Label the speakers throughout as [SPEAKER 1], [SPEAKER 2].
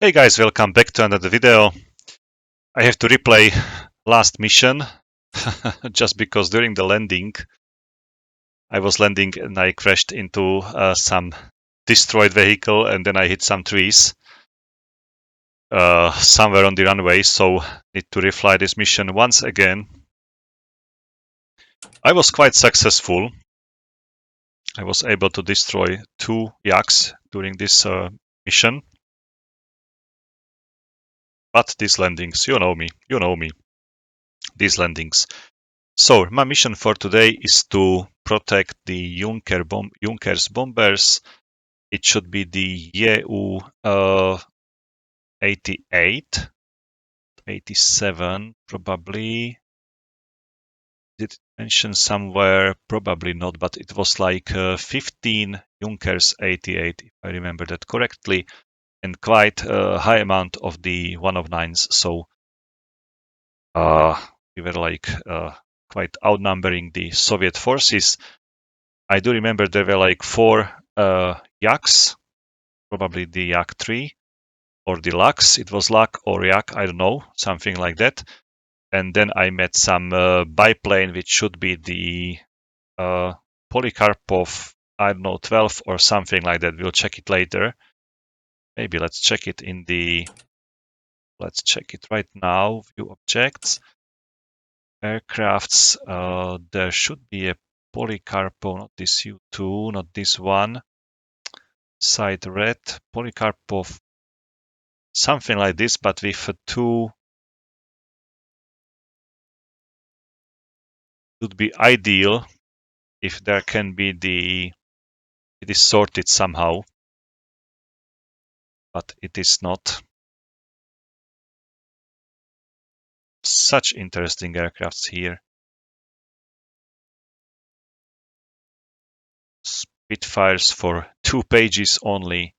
[SPEAKER 1] Hey guys, welcome back to another video. I have to replay last mission just because during the landing I was landing and I crashed into some destroyed vehicle and then I hit some trees somewhere on the runway, so need to refly this mission once again. I was quite successful. I was able to destroy 2 yaks during this mission. But these landings, you know me, these landings. So my mission for today is to protect the Junkers bombers. It should be the IL2 88, 87 probably. Did it mention somewhere? Probably not, but it was like 15 Junkers 88, if I remember that correctly, and quite a high amount of the 109s. So we were like quite outnumbering the Soviet forces. I do remember there were like 4 yaks, probably the Yak-3 or the Lux. It was Lak or Yak, I don't know, something like that. And then I met some biplane, which should be the Polikarpov, I don't know, 12 or something like that. We'll check it later. Maybe let's check it in the, let's check it right now. View objects, aircrafts. There should be a Polikarpov, not this U2, not this one. Side red, Polikarpov, something like this, but with 2 would be ideal if there can be it is sorted somehow, but it is not. Such interesting aircrafts here. Spitfires for 2 pages only.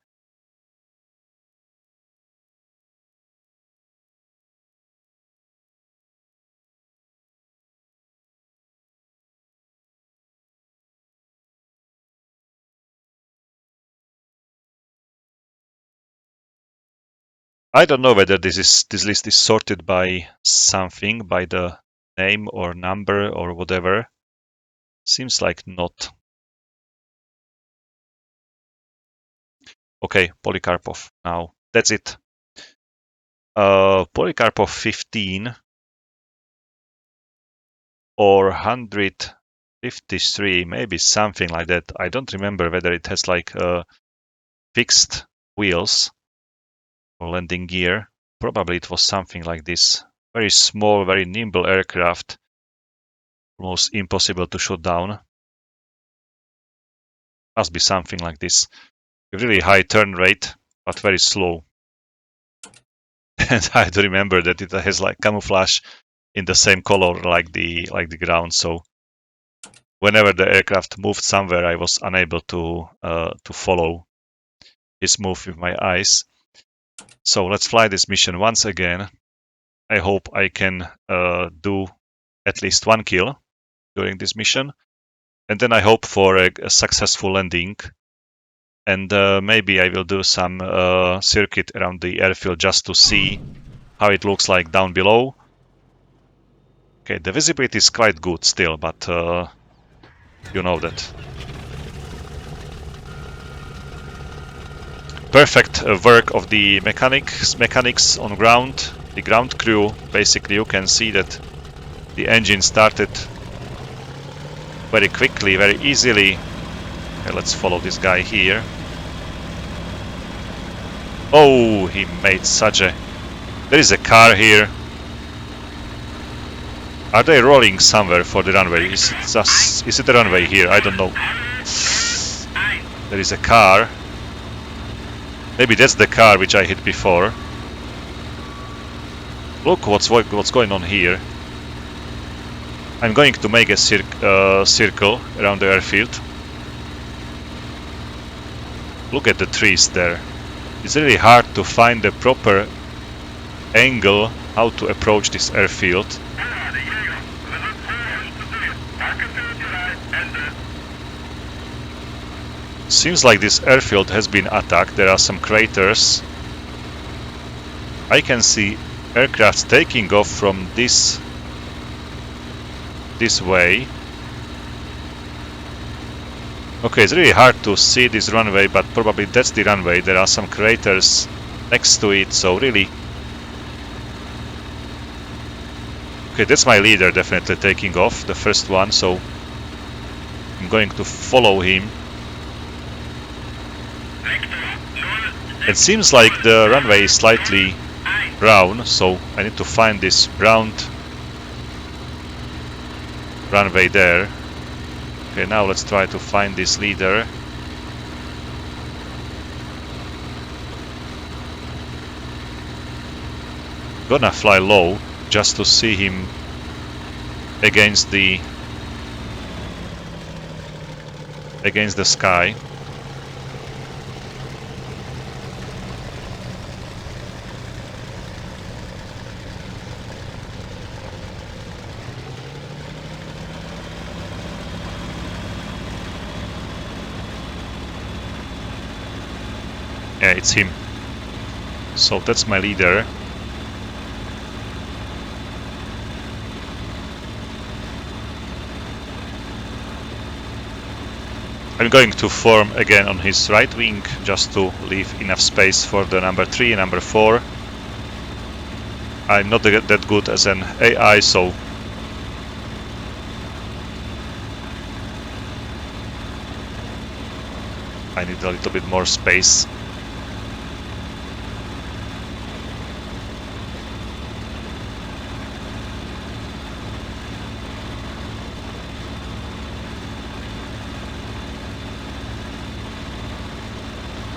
[SPEAKER 1] I don't know whether this list is sorted by something, by the name or number or whatever. Seems like not. Okay, Polikarpov now. That's it. Polikarpov 15 or 153, maybe something like that. I don't remember whether it has like fixed wheels or landing gear. Probably it was something like this. Very small, very nimble aircraft. Almost impossible to shoot down. Must be something like this. Really high turn rate, but very slow. And I do remember that it has like camouflage in the same color like the ground. So whenever the aircraft moved somewhere, I was unable to follow his move with my eyes. So let's fly this mission once again. I hope I can do at least 1 kill during this mission, and then I hope for a successful landing. And maybe I will do some circuit around the airfield just to see how it looks like down below. Okay, the visibility is quite good still, but you know that. Perfect work of the mechanics on ground, the ground crew. Basically, you can see that the engine started very quickly, very easily. Okay, let's follow this guy here. Oh, he made such a... There is a car here. Are they rolling somewhere for the runway? Is it the runway here? I don't know. There is a car. Maybe that's the car which I hit before. Look what's going on here. I'm going to make a circle around the airfield. Look at the trees there. It's really hard to find the proper angle how to approach this airfield. Seems like this airfield has been attacked. There are some craters. I can see aircraft taking off from this way. Okay, it's really hard to see this runway, but probably that's the runway. There are some craters next to it, so really... Okay, that's my leader definitely taking off, the first one, so I'm going to follow him. It seems like the runway is slightly brown, so I need to find this brown runway there. Okay, now let's try to find this leader. Gonna fly low just to see him against the sky. Yeah, it's him. So that's my leader. I'm going to form again on his right wing just to leave enough space for the number 3 and number 4. I'm not that good as an AI, so I need a little bit more space.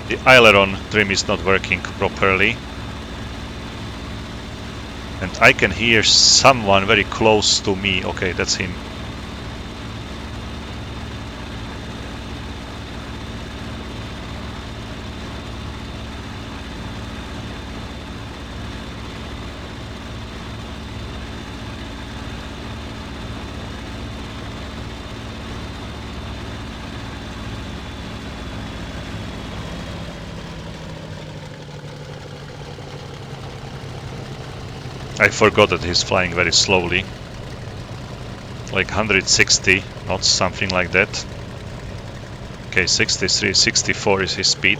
[SPEAKER 1] The aileron trim is not working properly. And I can hear someone very close to me. Okay, that's him. I forgot that he's flying very slowly, like 160 knots, something like that. Okay, 63, 64 is his speed.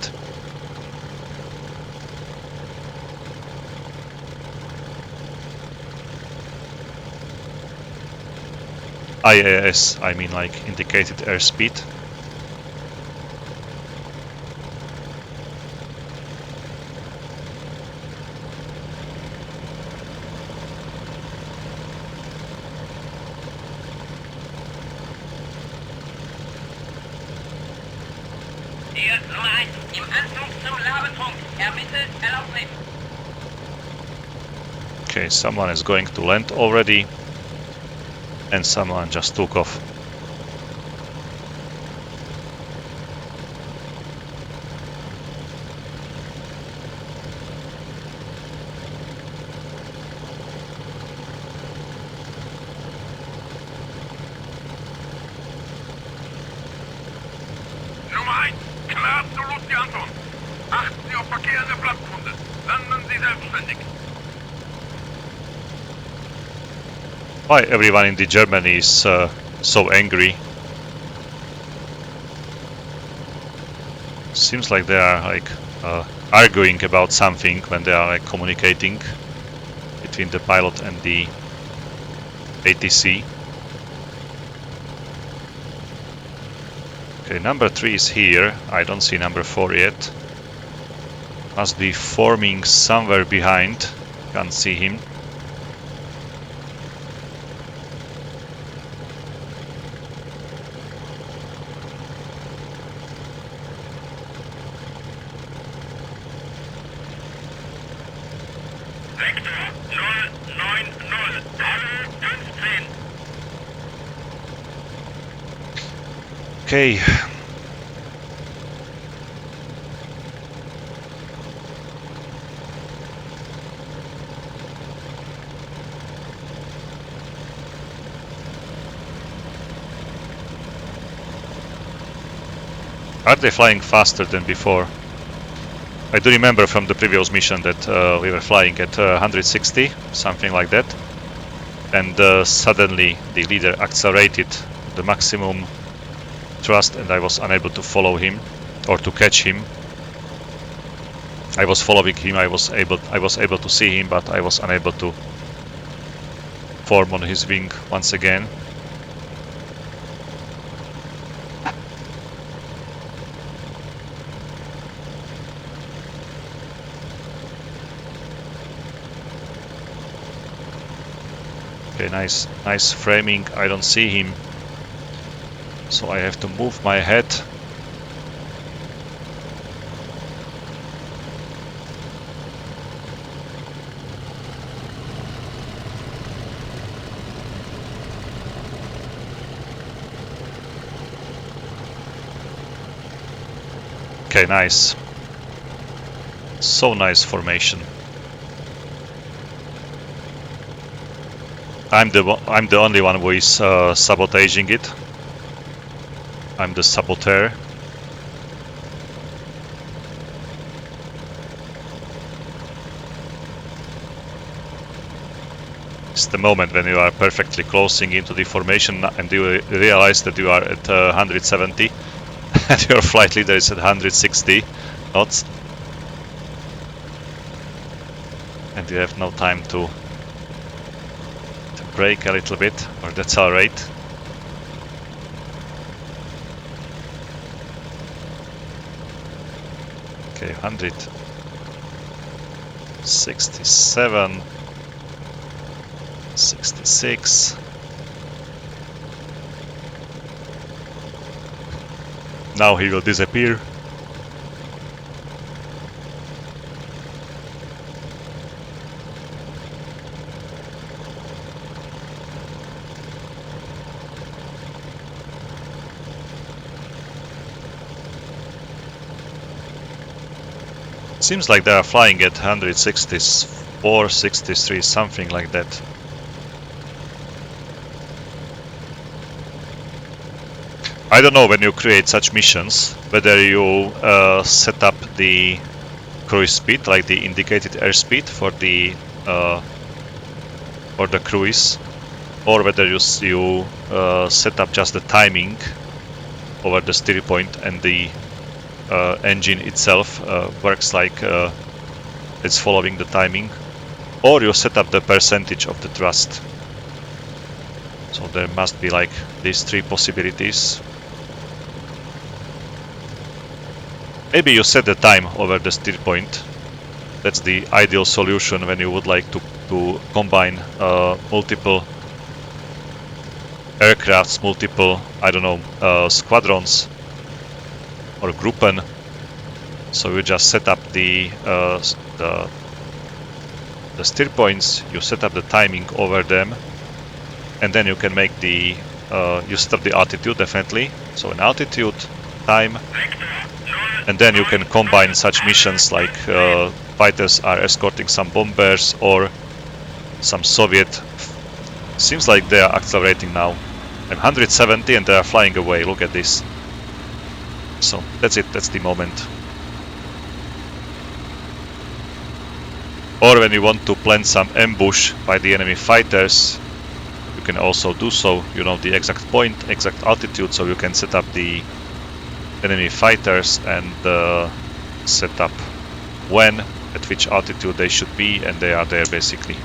[SPEAKER 1] IAS, I mean like indicated airspeed. Okay, someone is going to land already, and someone just took off. Why everyone in the Germany is so angry? Seems like they are like arguing about something when they are like communicating between the pilot and the ATC. Okay, number 3 is here. I don't see number 4 yet. Must be forming somewhere behind. Can't see him. Okay. Are they flying faster than before? I do remember from the previous mission that we were flying at 160, something like that, and suddenly the leader accelerated the maximum thrust, and I was unable to follow him or to catch him. I was following him. I was able to see him, but I was unable to form on his wing once again. Okay, nice framing. I don't see him, so I have to move my head. Okay, nice. So nice formation. I'm the only one who is sabotaging it. I'm the saboteur. It's the moment when you are perfectly closing into the formation and you realize that you are at 170 and your flight leader is at 160 knots. And you have no time to brake a little bit or decelerate. Okay, 167, 66. Now he will disappear. Seems like they are flying at 164, 63, something like that. I don't know when you create such missions, whether you set up the cruise speed, like the indicated airspeed for the cruise, or whether you set up just the timing over the steer point and the engine itself works like it's following the timing, or you set up the percentage of the thrust. So there must be like these three possibilities. Maybe you set the time over the steer point. That's the ideal solution when you would like to combine multiple aircrafts, multiple, I don't know, squadrons or Gruppen. So you just set up the steer points, you set up the timing over them, and then you can make the you set up the altitude definitely. So an altitude, time, and then you can combine such missions like fighters are escorting some bombers or some Soviet. Seems like they are accelerating now. I'm 170 and they are flying away. Look at this. So that's it, that's the moment. Or when you want to plant some ambush by the enemy fighters, you can also do so. You know the exact point, exact altitude, so you can set up the enemy fighters and set up when, at which altitude they should be, and they are there basically.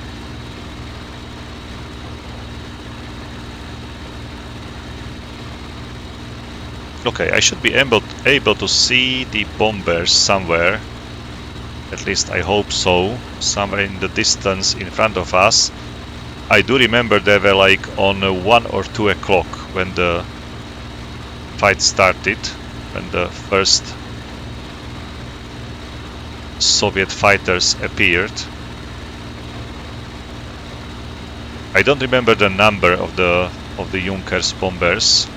[SPEAKER 1] Okay, I should be able to see the bombers somewhere. At least I hope so. Somewhere in the distance in front of us. I do remember they were like on 1 or 2 o'clock when the fight started, when the first Soviet fighters appeared. I don't remember the number of the Junkers bombers.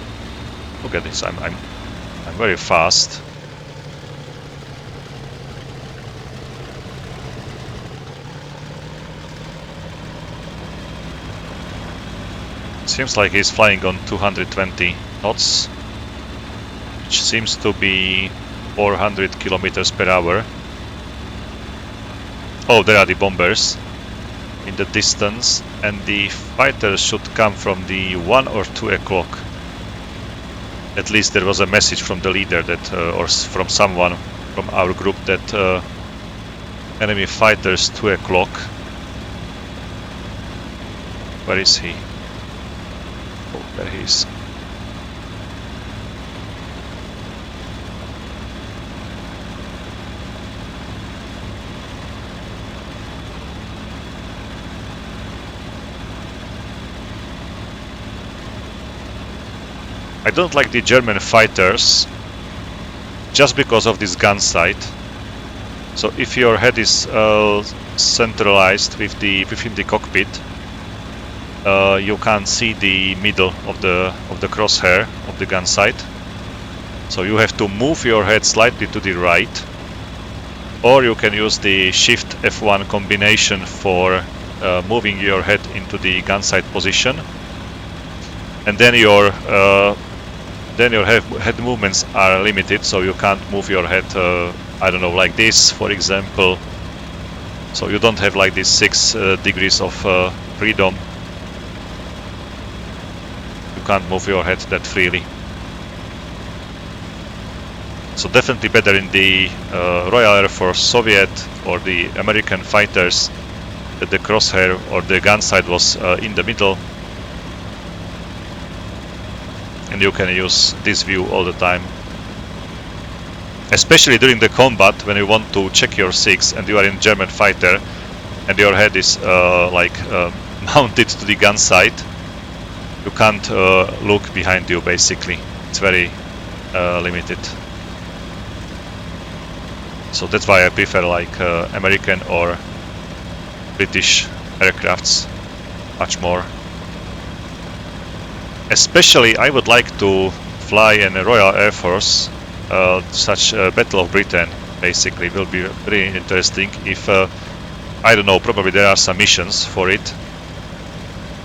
[SPEAKER 1] Look at this, I'm very fast. Seems like he's flying on 220 knots, which seems to be 400 kilometers per hour. Oh, there are the bombers in the distance, and the fighters should come from the 1 or 2 o'clock. At least there was a message from the leader that, or from someone from our group, that enemy fighters 2 o'clock. Where is he? Oh, there he is. I don't like the German fighters just because of this gun sight. So if your head is centralized within the cockpit, you can't see the middle of the crosshair of the gun sight. So you have to move your head slightly to the right, or you can use the Shift F1 combination for moving your head into the gun sight position, and then your head movements are limited, so you can't move your head, I don't know, like this, for example. So you don't have like this 6 degrees of freedom. You can't move your head that freely. So definitely better in the Royal Air Force, Soviet, or the American fighters that the crosshair or the gun sight was in the middle. And you can use this view all the time. Especially during the combat, when you want to check your SIGs and you are in German fighter and your head is mounted to the gun sight, you can't look behind you basically. It's very limited. So that's why I prefer like American or British aircrafts much more. Especially I would like to fly in a Royal Air Force, such a Battle of Britain basically will be very interesting. If, I don't know, probably there are some missions for it.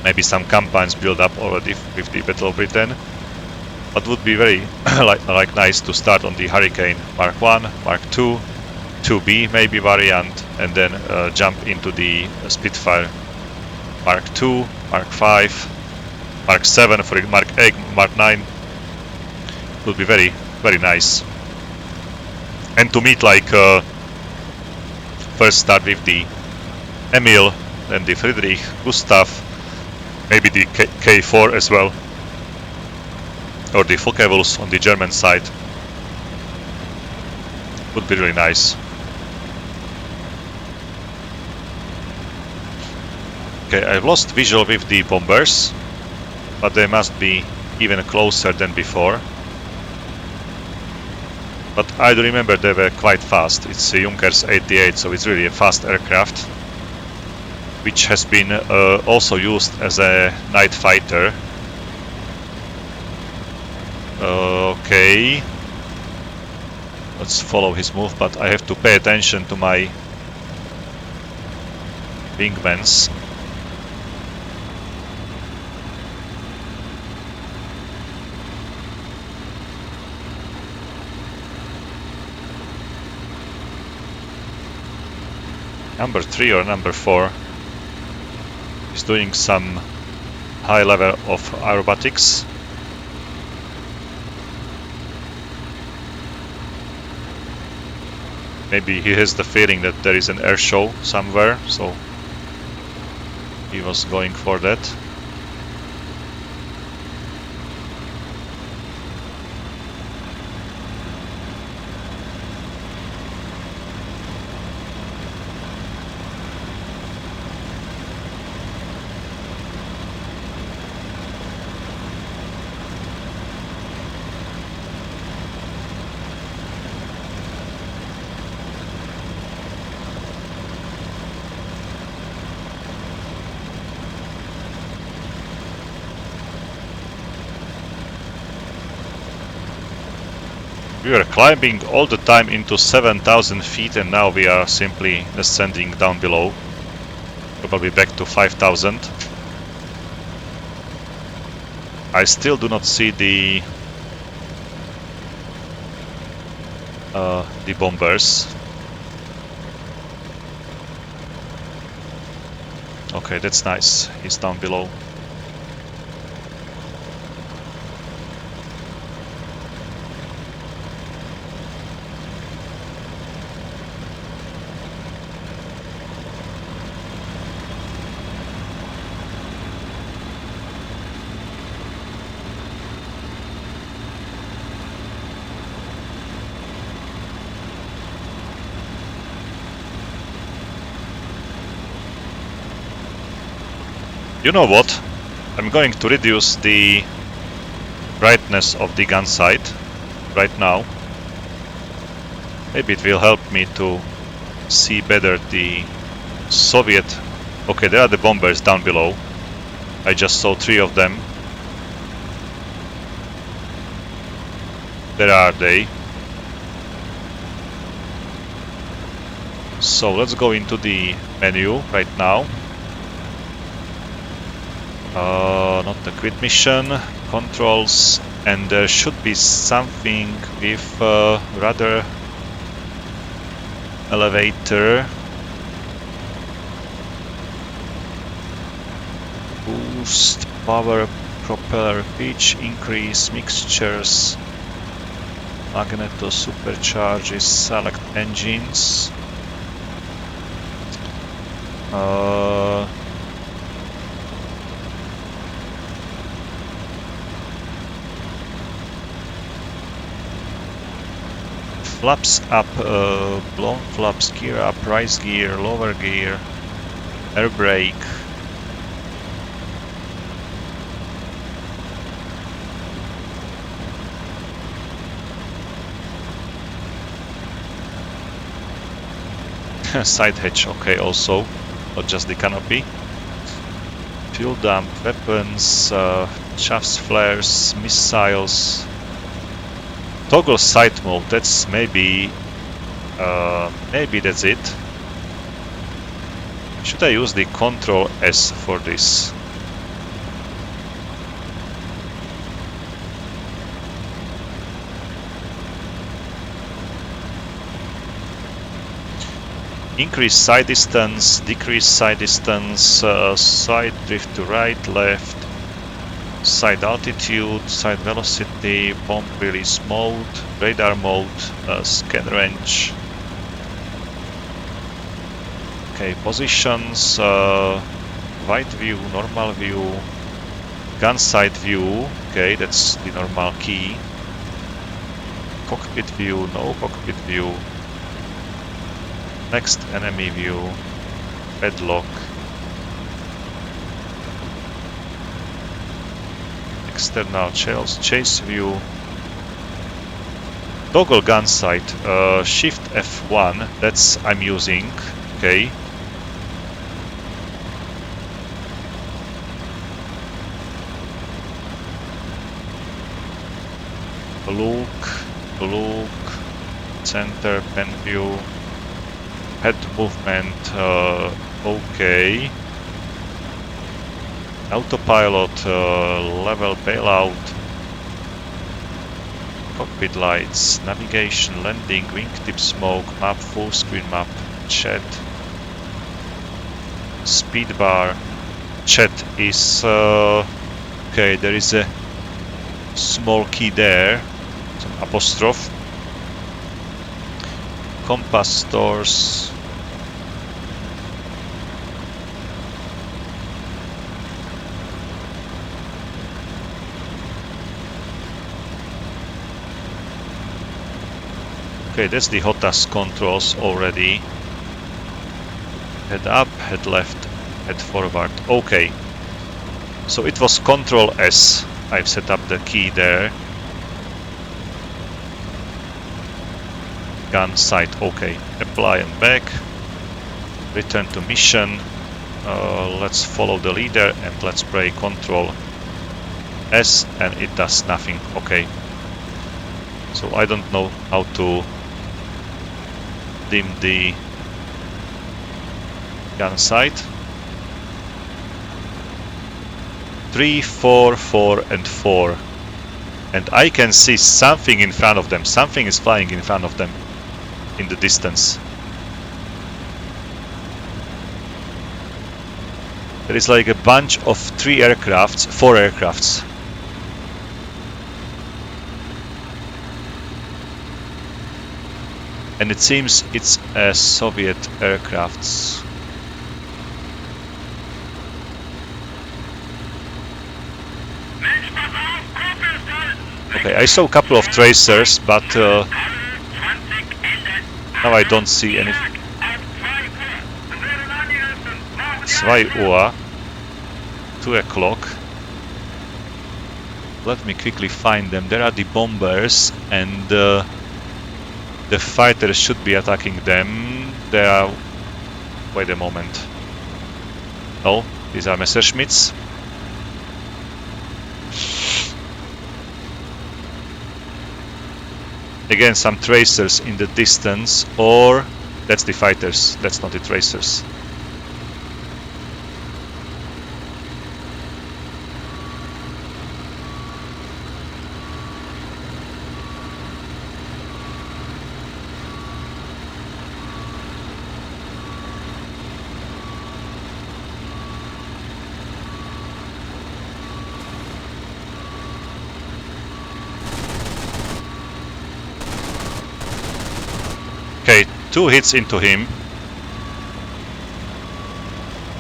[SPEAKER 1] Maybe some campaigns build up already with the Battle of Britain. But would be very like nice to start on the Hurricane Mark 1, Mark 2, 2B maybe variant, and then jump into the Spitfire Mark 2, Mark 5, Mark 7, for Mark 8, Mark 9 would be very, very nice. And to meet like first start with the Emil, then the Friedrich, Gustav, maybe the K4 as well, or the Focke-Wulfs on the German side. Would be really nice. Okay, I've lost visual with the bombers, but they must be even closer than before. But I do remember they were quite fast. It's a Junkers 88, so it's really a fast aircraft, which has been also used as a night fighter. Okay, let's follow his move, but I have to pay attention to my wingmans. Number 3 or number 4 is doing some high level of aerobatics. Maybe he has the feeling that there is an air show somewhere, so he was going for that. We were climbing all the time into 7,000 feet, and now we are simply descending down below, probably back to 5,000. I still do not see the bombers. Okay, that's nice. He's down below. You know what? I'm going to reduce the brightness of the gun sight right now. Maybe it will help me to see better the Soviet... Okay, there are the bombers down below. I just saw 3 of them. Where are they? So let's go into the menu right now. Not the quit mission, controls, and there should be something with rudder, elevator, boost, power, propeller pitch, increase, mixtures, magneto, supercharges, select engines. Flaps up, blown flaps, gear up, rise gear, lower gear, air brake. Side hatch, okay, also, not just the canopy. Fuel dump, weapons, shafts, flares, missiles. Toggle sight mode, that's maybe that's it. Should I use the Control S for this? Increase side distance, decrease side distance, side drift to right, left, side altitude, side velocity, bomb release mode, radar mode, scan range. Okay, positions, wide view, normal view, gun sight view, okay, that's the normal key. Cockpit view, no cockpit view. Next enemy view, headlock. External chase view. Toggle gun sight, shift F1, that's I'm using, okay. Look, center, pen view, head movement, okay. Autopilot, level bailout, cockpit lights, navigation, landing, wingtip smoke, map, full screen map, chat, speed bar. Chat is okay, there is a small key there, some apostrophe. Compass stores. Okay, that's the HOTAS controls already. Head up, head left, head forward. Okay. So it was Control S. I've set up the key there. Gun sight, okay. Apply and back. Return to mission. Let's follow the leader and let's pray Control S and it does nothing. Okay. So I don't know how to dim the gun sight. 3, 4, 4 and 4. And I can see something in front of them. Something is flying in front of them in the distance. There is like a bunch of 4 aircrafts. And it seems it's a Soviet aircrafts. Okay, I saw a couple of tracers, but now I don't see any. 2 Uhr, 2 o'clock. Let me quickly find them. There are the bombers, and the fighters should be attacking them. They are. Wait a moment. No, these are Messerschmitts. Again, some tracers in the distance, or that's the fighters, that's not the tracers. Okay, 2 hits into him.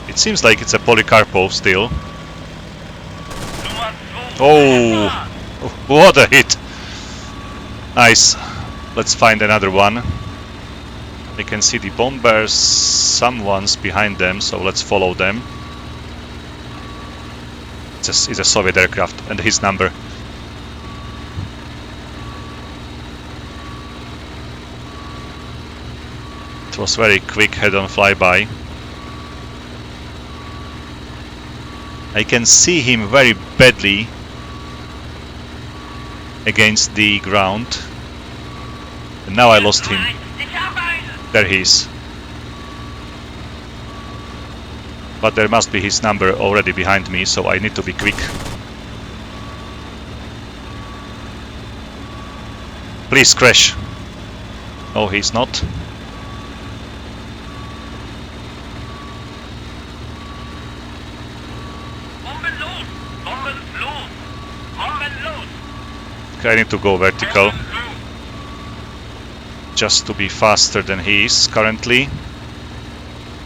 [SPEAKER 1] It seems like it's a Polikarpov still. Oh, what a hit! Nice. Let's find another one. We can see the bombers, someone's behind them, so let's follow them. It's a Soviet aircraft, and his number. It was very quick head-on flyby. I can see him very badly against the ground. And now I lost him. There he is. But there must be his number already behind me, so I need to be quick. Please crash. No, he's not. I need to go vertical, just to be faster than he is currently,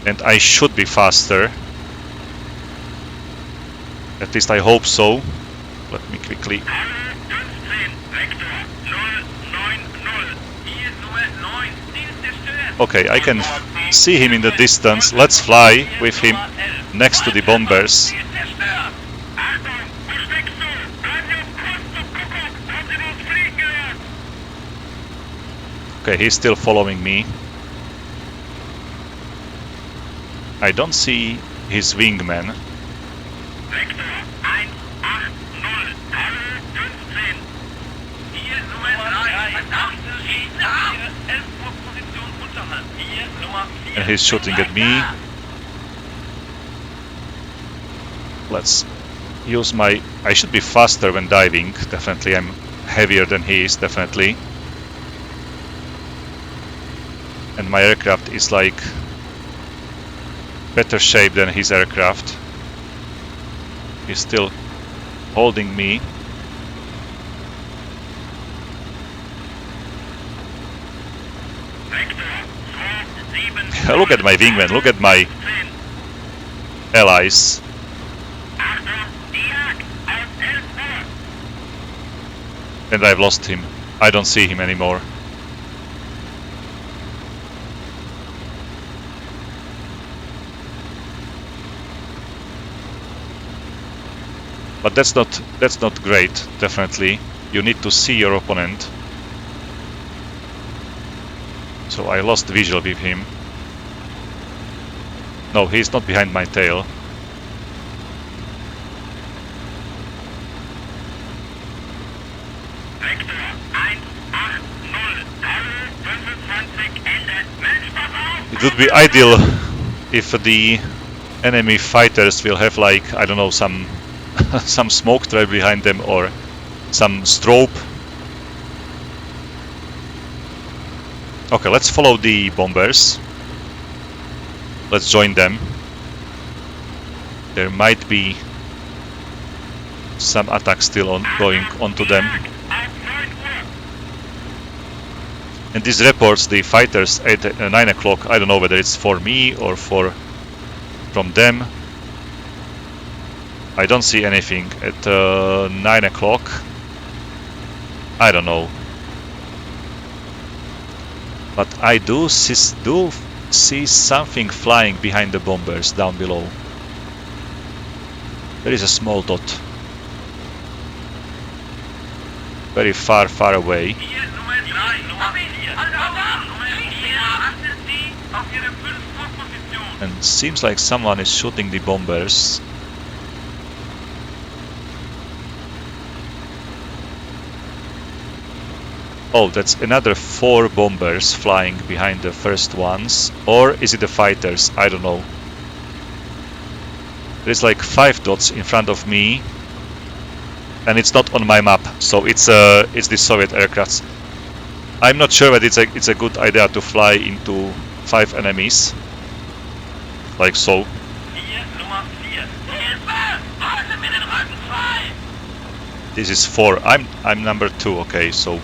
[SPEAKER 1] and I should be faster, at least I hope so. Let me quickly. Okay, I can see him in the distance. Let's fly with him next to the bombers. Okay, he's still following me. I don't see his wingman. And he's shooting at me. Let's use my... I should be faster when diving, definitely. I'm heavier than he is, definitely. And my aircraft is like better shape than his aircraft. He's still holding me. Look at my wingman, look at my allies. And I've lost him. I don't see him anymore. But that's not great, definitely. You need to see your opponent. So I lost visual with him. No, he's not behind my tail. It would be ideal if the enemy fighters will have, like, I don't know, some some smoke trail behind them or some strobe. Okay, let's follow the bombers. Let's join them. There might be some attack still going onto them. And these reports, the fighters at 9 o'clock, I don't know whether it's for me or from them. I don't see anything at 9 o'clock. I don't know. But I do see something flying behind the bombers down below. There is a small dot. Very far, far away. And seems like someone is shooting the bombers. Oh, that's another 4 bombers flying behind the first ones. Or is it the fighters? I don't know. There's like 5 dots in front of me. And it's not on my map, so it's the Soviet aircrafts. I'm not sure whether it's a good idea to fly into 5 enemies. Like so. This is 4. I'm number 2. Okay, so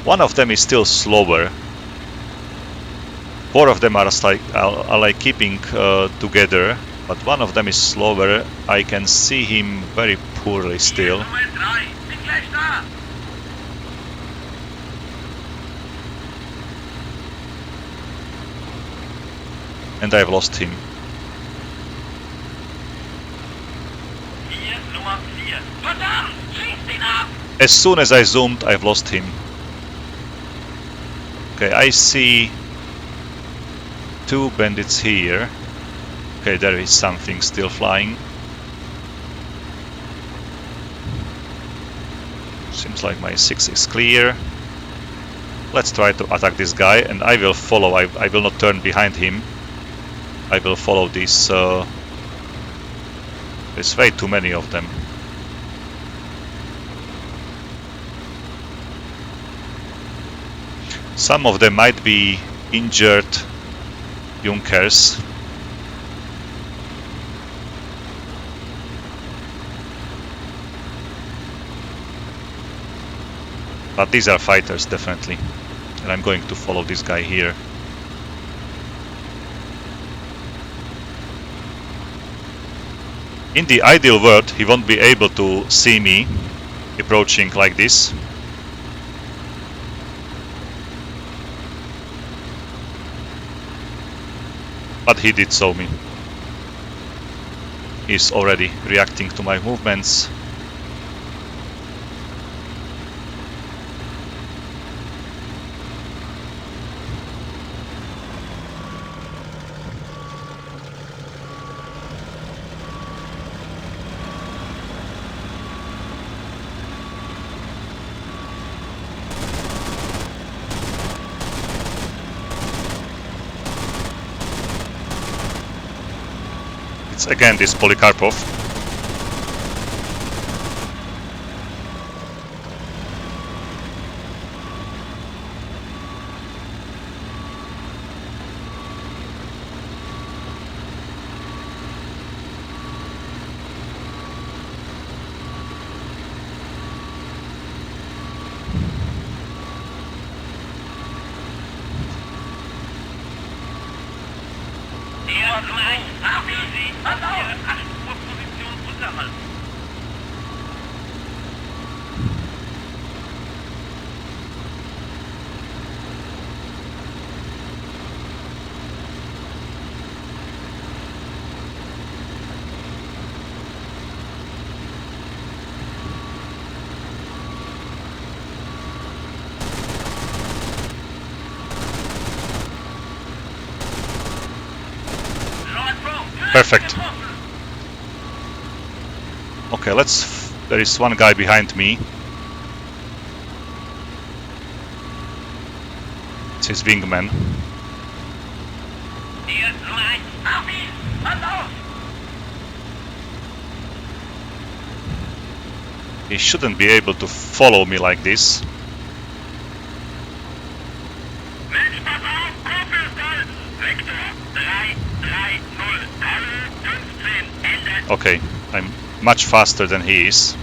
[SPEAKER 1] one of them is still slower. 4 of them are like keeping together, but one of them is slower. I can see him very poorly still. And I've lost him. As soon as I zoomed, I've lost him. Okay, I see 2 bandits here. Okay, there is something still flying. Seems like my 6 is clear. Let's try to attack this guy, and I will follow. I will not turn behind him. I will follow this. There's way too many of them. Some of them might be injured Junkers. But these are fighters, definitely. And I'm going to follow this guy here. In the ideal world, he won't be able to see me approaching like this. But he did so me. He's already reacting to my movements. It's again this Polikarpov. Perfect. Okay, there is one guy behind me. It's his wingman. He shouldn't be able to follow me like this. Okay, I'm much faster than he is.